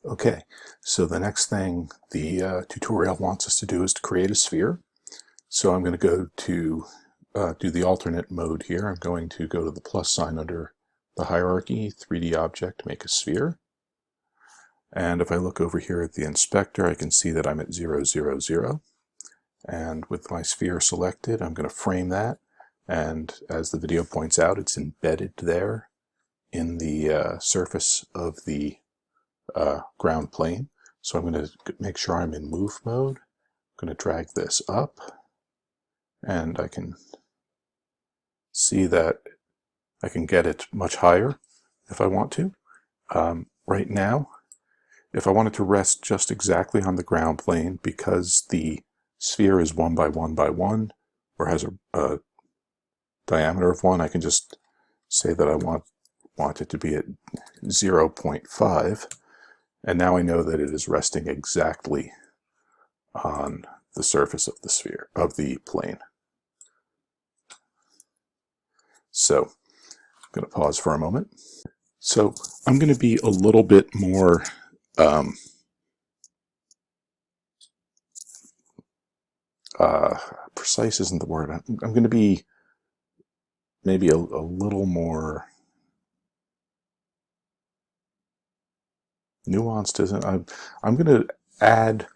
Okay, so the next thing the tutorial wants us to do is to create a sphere. So I'm going to go to do the alternate mode here. I'm going to go to the plus sign under the hierarchy, 3D object, make a sphere. And if I look over here at the inspector, I can see that I'm at 0, 0, 0. And with my sphere selected, I'm going to frame that. And as the video points out, it's embedded there in the surface of the ground plane. So I'm going to make sure I'm in move mode. I'm going to drag this up, and I can see that I can get it much higher if I want to. Right now, if I wanted to rest just exactly on the ground plane, because the sphere is 1 by 1 by 1, or has a diameter of 1, I can just say that I want it to be at 0.5. And now I know that it is resting exactly on the surface of the sphere, of the plane. So I'm going to pause for a moment. So I'm going to be a little bit more precise isn't the word. I'm going to be maybe a little more nuanced, isn't it? I'm going to add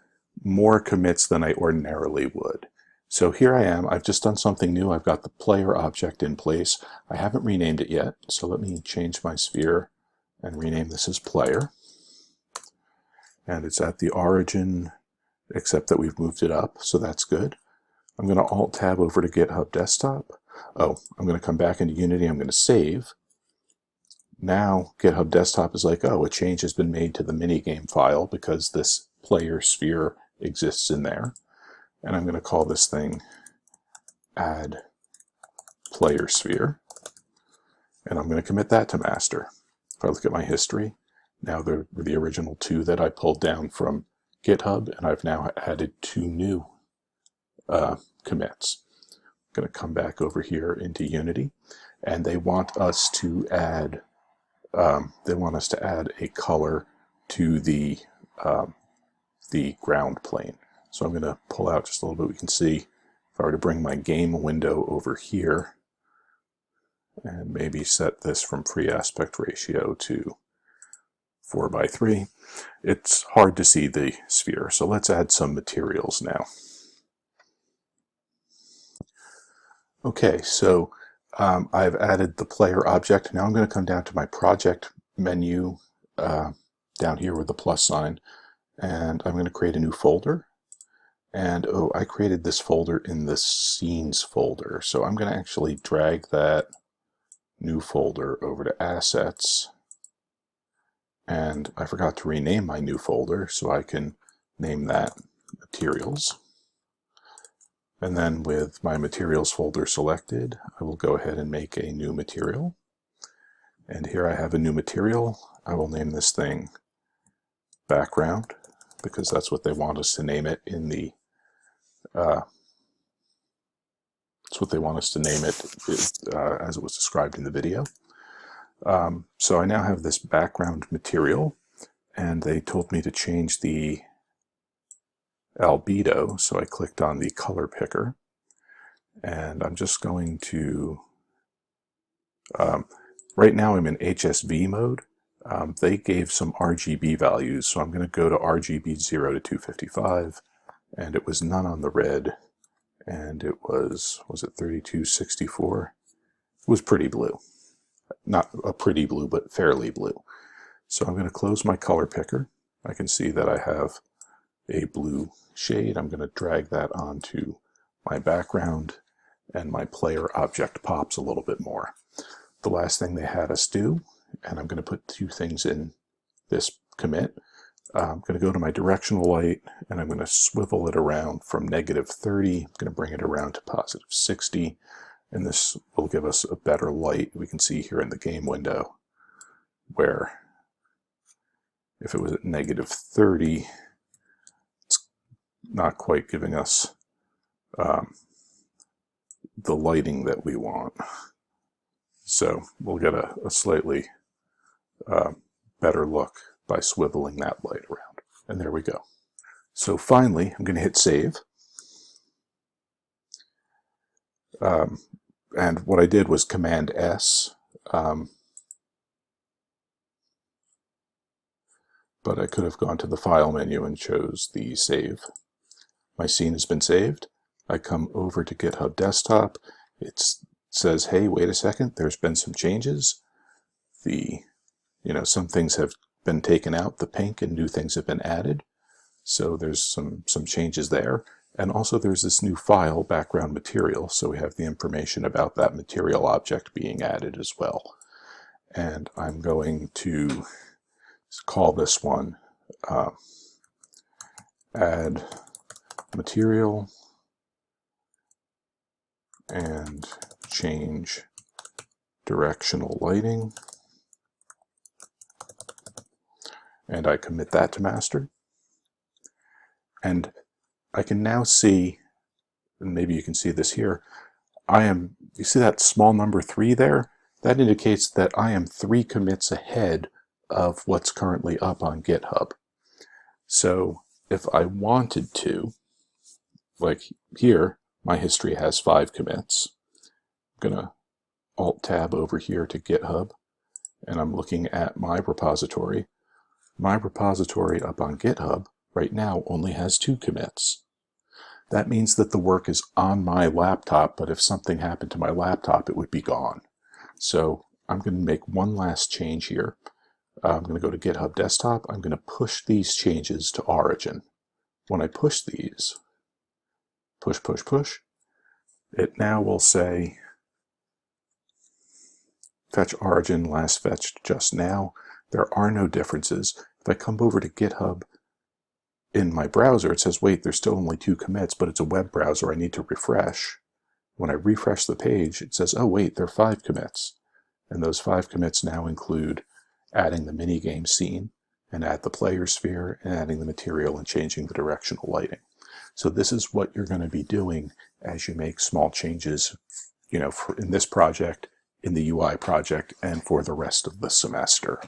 more commits than I ordinarily would. So here I am. I've just done something new. I've got the player object in place. I haven't renamed it yet, so let me change my sphere and rename this as player. And it's at the origin, except that we've moved it up, so that's good. I'm going to Alt-Tab over to GitHub Desktop. Oh, I'm going to come back into Unity. I'm going to save. Now GitHub Desktop is like, oh, a change has been made to the minigame file because this player sphere exists in there. And I'm going to call this thing add player sphere. And I'm going to commit that to master. If I look at my history, now there were the original 2 that I pulled down from GitHub, and I've now added 2 new commits. I'm going to come back over here into Unity, and they want us to add a color to the ground plane. So I'm going to pull out just a little bit. We can see if I were to bring my game window over here and maybe set this from free aspect ratio to 4 by 3, it's hard to see the sphere. So let's add some materials now. Okay, so I've added the player object. Now I'm going to come down to my project menu down here with the plus sign, and I'm going to create a new folder. And oh, I created this folder in the scenes folder. So I'm going to actually drag that new folder over to assets. And I forgot to rename my new folder, so I can name that materials. And then with my materials folder selected, I will go ahead and make a new material. And here I have a new material. I will name this thing background, because that's what they want us to name it in the that's what they want us to name it as it was described in the video. So I now have this background material, and they told me to change the albedo, so I clicked on the color picker, and I'm just going to right now I'm in HSV mode. They gave some RGB values, so I'm going to go to RGB 0 to 255, and it was none on the red, and it was it 3264? It was pretty blue. Not a pretty blue, but fairly blue. So I'm going to close my color picker. I can see that I have a blue shade. I'm going to drag that onto my background, and my player object pops a little bit more. The last thing they had us do, and I'm going to put 2 things in this commit. I'm going to go to my directional light, and I'm going to swivel it around from -30. I'm going to bring it around to +60, and this will give us a better light. We can see here in the game window where if it was at -30, it's not quite giving us the lighting that we want. So we'll get a slightly better look by swiveling that light around. And there we go. So finally, I'm going to hit save. And what I did was Command S, but I could have gone to the File menu and chose the Save. My scene has been saved. I come over to GitHub Desktop. It says, hey, wait a second, there's been some changes. Some things have been taken out, the pink, and new things have been added. So there's some changes there. And also there's this new file, background material, so we have the information about that material object being added as well. And I'm going to call this one add material and change directional lighting. And I commit that to master. And I can now see, and maybe you can see this here, you see that small number 3 there? That indicates that I am 3 commits ahead of what's currently up on GitHub. So if I wanted to, like here, my history has 5 commits. I'm going to Alt-Tab over here to GitHub, and I'm looking at my repository. My repository up on GitHub right now only has 2 commits. That means that the work is on my laptop, but if something happened to my laptop, it would be gone. So I'm going to make one last change here. I'm going to go to GitHub Desktop. I'm going to push these changes to Origin. When I push these, push, it now will say fetch origin, last fetched just now. There are no differences. If I come over to GitHub in my browser, it says, wait, there's still only 2 commits, but it's a web browser. I need to refresh. When I refresh the page, it says, oh, wait, there are 5 commits. And those 5 commits now include adding the minigame scene, and add the player sphere, and adding the material and changing the directional lighting. So this is what you're going to be doing as you make small changes, in this project, in the UI project, and for the rest of the semester.